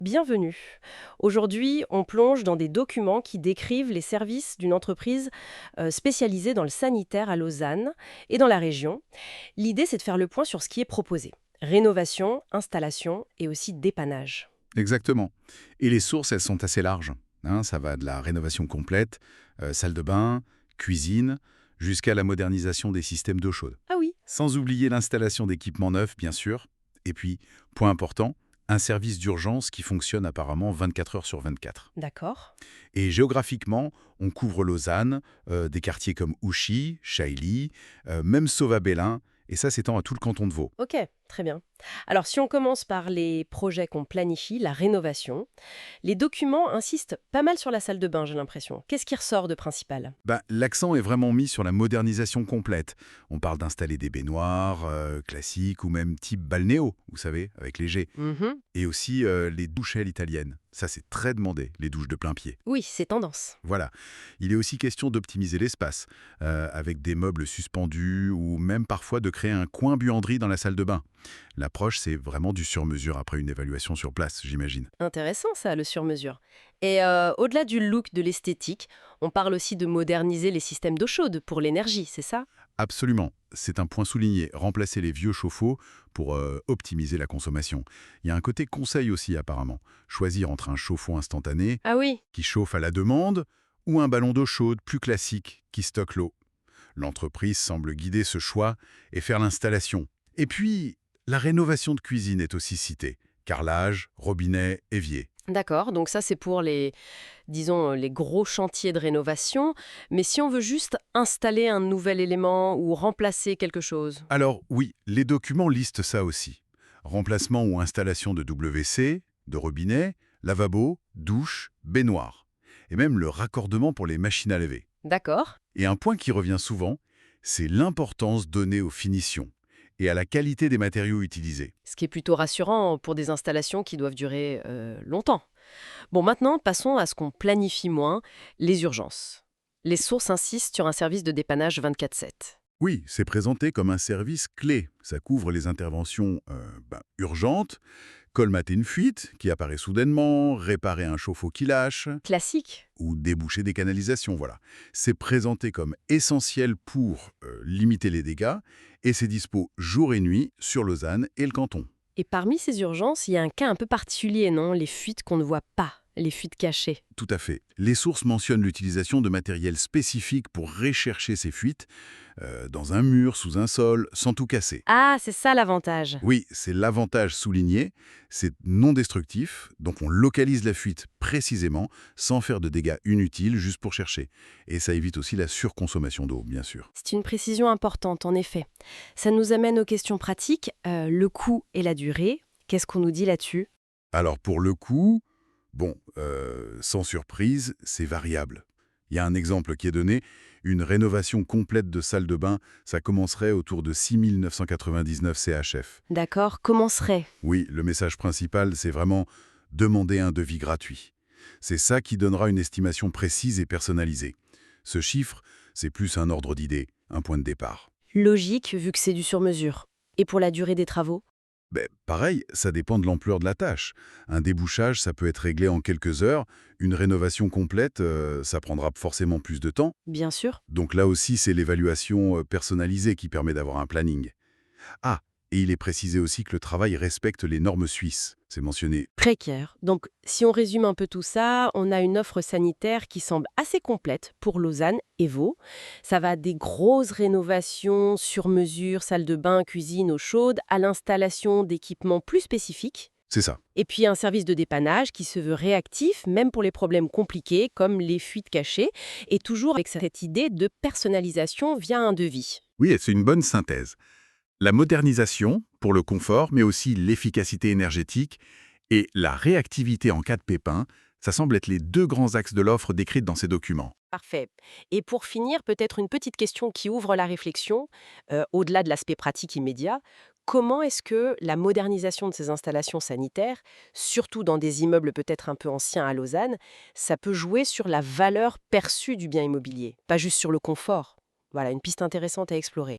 Bienvenue. Aujourd'hui, on plonge dans des documents qui décrivent les services d'une entreprise spécialisée dans le sanitaire à Lausanne et dans la région. L'idée, c'est de faire le point sur ce qui est proposé. Rénovation, installation et aussi dépannage. Exactement. Et les sources, elles sont assez larges, hein. Ça va de la rénovation complète, salle de bain, cuisine, jusqu'à la modernisation des systèmes d'eau chaude. Ah oui, Sans oublier l'installation d'équipements neufs, bien sûr. Et puis, point important, un service d'urgence qui fonctionne apparemment 24 heures sur 24. d'accord. Et géographiquement, on couvre Lausanne, des quartiers comme Ouchy, Chailly, même Sauva-Bélin, et ça s'étend à tout le canton de Vaud. Ok, très bien. Alors, si on commence par les projets qu'on planifie, la rénovation, les documents insistent pas mal sur la salle de bain, j'ai l'impression. Qu'est-ce qui ressort de principal? L'accent est vraiment mis sur la modernisation complète. On parle d'installer des baignoires classiques ou même type balnéo, vous savez, avec les jets. Mhm. Et aussi les douchelles italiennes. Ça, c'est très demandé, les douches de plein pied. Oui, c'est tendance. Voilà. Il est aussi question d'optimiser l'espace, avec des meubles suspendus ou même parfois de créer un coin buanderie dans la salle de bain. L'approche, c'est vraiment du sur-mesure après une évaluation sur place, j'imagine. Intéressant ça, le sur-mesure. Et au-delà du look, de l'esthétique, on parle aussi de moderniser les systèmes d'eau chaude pour l'énergie, c'est ça? Absolument. C'est un point souligné. Remplacer les vieux chauffe-eau pour optimiser la consommation. Il y a un côté conseil aussi apparemment. Choisir entre un chauffe-eau instantané Ah oui, qui chauffe à la demande ou un ballon d'eau chaude plus classique qui stocke l'eau. L'entreprise semble guider ce choix et faire l'installation. Et puis, la rénovation de cuisine est aussi citée. Carrelage, robinet, évier. d'accord, donc ça c'est pour les, disons, les gros chantiers de rénovation. Mais si on veut juste installer un nouvel élément ou remplacer quelque chose? Alors oui, les documents listent ça aussi. Remplacement ou installation de WC, de robinet, lavabo, douche, baignoire. Et même le raccordement pour les machines à laver. D'accord. Et un point qui revient souvent, c'est l'importance donnée aux finitions et à la qualité des matériaux utilisés. Ce qui est plutôt rassurant pour des installations qui doivent durer longtemps. Bon, maintenant, passons à ce qu'on planifie moins, les urgences. Les sources insistent sur un service de dépannage 24/7. Oui, c'est présenté comme un service clé. Ça couvre les interventions urgentes, colmater une fuite qui apparaît soudainement, réparer un chauffe-eau qui lâche, Classique. ou déboucher des canalisations, voilà. C'est présenté comme essentiel pour limiter les dégâts et c'est dispo jour et nuit sur Lausanne et le canton. Et parmi ces urgences, il y a un cas un peu particulier, non? Les fuites qu'on ne voit pas, les fuites cachées. Tout à fait. Les sources mentionnent l'utilisation de matériel spécifique pour rechercher ces fuites, dans un mur, sous un sol, sans tout casser. Ah, c'est ça l'avantage. Oui, c'est l'avantage souligné, c'est non destructif, donc on localise la fuite précisément, sans faire de dégâts inutiles, juste pour chercher. Et ça évite aussi la surconsommation d'eau, bien sûr. C'est une précision importante, en effet. Ça nous amène aux questions pratiques, le coût et la durée. Qu'est-ce qu'on nous dit là-dessus? Alors pour le coup, bon, sans surprise, c'est variable. Il y a un exemple qui est donné, une rénovation complète de salle de bain, ça commencerait autour de 6 999 CHF. D'accord, comment serait? Oui, le message principal, c'est vraiment demander un devis gratuit. C'est ça qui donnera une estimation précise et personnalisée. Ce chiffre, c'est plus un ordre d'idée, un point de départ. Logique, vu que c'est du sur-mesure. Et pour la durée des travaux? Pareil, ça dépend de l'ampleur de la tâche. Un débouchage, ça peut être réglé en quelques heures. Une rénovation complète, ça prendra forcément plus de temps. Bien sûr. Donc là aussi, c'est l'évaluation personnalisée qui permet d'avoir un planning. Ah, et il est précisé aussi que le travail respecte les normes suisses. C'est mentionné. Précaire. Donc, si on résume un peu tout ça, on a une offre sanitaire qui semble assez complète pour Lausanne et Vaud. Ça va des grosses rénovations sur mesure, salle de bain, cuisine, eau chaude, à l'installation d'équipements plus spécifiques. C'est ça. Et puis un service de dépannage qui se veut réactif, même pour les problèmes compliqués comme les fuites cachées, et toujours avec cette idée de personnalisation via un devis. Oui, et c'est une bonne synthèse. La modernisation, pour le confort, mais aussi l'efficacité énergétique et la réactivité en cas de pépin, ça semble être les deux grands axes de l'offre décrite dans ces documents. Parfait. Et pour finir, peut-être une petite question qui ouvre la réflexion, au-delà de l'aspect pratique immédiat. Comment est-ce que la modernisation de ces installations sanitaires, surtout dans des immeubles peut-être un peu anciens à Lausanne, ça peut jouer sur la valeur perçue du bien immobilier, pas juste sur le confort? Voilà, une piste intéressante à explorer.